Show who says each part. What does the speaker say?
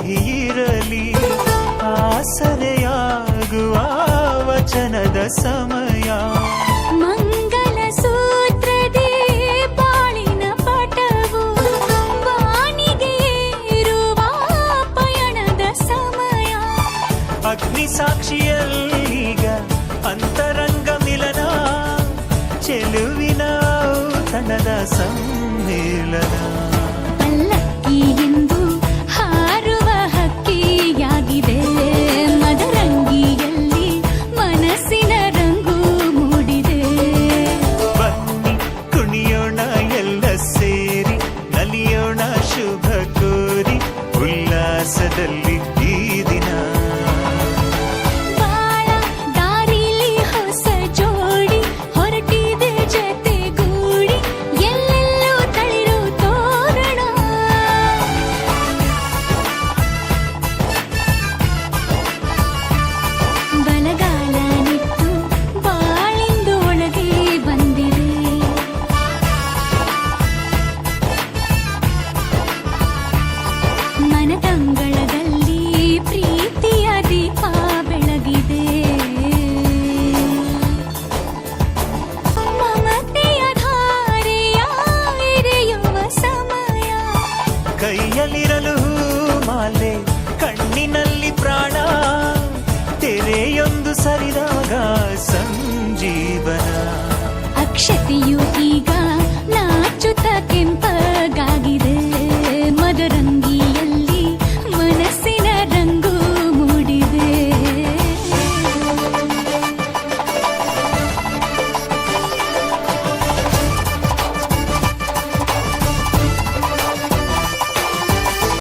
Speaker 1: ಇರಲಿ ಆಸರೆಯಾಗುವ ವಚನದ ಸಮಯ.
Speaker 2: ಮಂಗಲ ಸೂತ್ರದೇ ಬಾಳಿನ ಪಟವು ಬಾನಿಗೆ ಏರುವ ಪಯಣದ ಸಮಯ.
Speaker 1: ಅಗ್ನಿ ಸಾಕ್ಷಿಯಲ್ಲೀಗ ಅಂತರಂಗ ಮಿಲನ, ಚೆಲುವಿನ ಔತಣದ ಸಮ್ಮೇಳನ.
Speaker 2: ಪಲ್ಲಕ್ಕಿ ಎಂದು ಹಾರುವ ಹಕ್ಕಿಯಾಗಿದೆ, ಮದರಂಗಿಯಲ್ಲಿ ಮನಸ್ಸಿನ ರಂಗು ಮೂಡಿದೆ.
Speaker 1: ಬನ್ನಿ ಕುಣಿಯೋಣ ಎಲ್ಲ ಸೇರಿ, ನಲಿಯೋಣ ಶುಭ ಕೋರಿ, ಉಲ್ಲಾಸದಲ್ಲಿ ಈ ದಿನ.
Speaker 2: ಬಾಳ ದಾರಿಲಿ ಹೊಸ ಜೋಡಿ ಹೊರಟಿದೆ ಜತೆಗೂಡಿ, ಎಲ್ಲೆಲ್ಲೂ ತಳಿರು ತೋರಣ. ಬಲಗಾಲ ನಿಟ್ಟು ಬಾಳಿಂದು ಒಳಗೆ ಬಂದಿದೆ. ಮನದಂಗಳದಲ್ಲಿ ಪ್ರೀತಿಯ ದೀಪ ಬೆಳಗಿದೆ. ಮಮತೆಯ ಧಾರೆಯ ಎರೆಯುವ ಸಮಯ.
Speaker 1: ಕೈಯಲ್ಲಿರಲು ಮಾಲೆ, ಕಣ್ಣಿನಲ್ಲಿ ಪ್ರಾಣ, ತೆರೆಯೊಂದು ಸರಿದಾಗ ಸಂಜೀವನ.
Speaker 2: ಅಕ್ಷತೆಯು ಈಗ ನಾಚುತ್ತ ಕೆಂಪಗಾಗಿದೆ.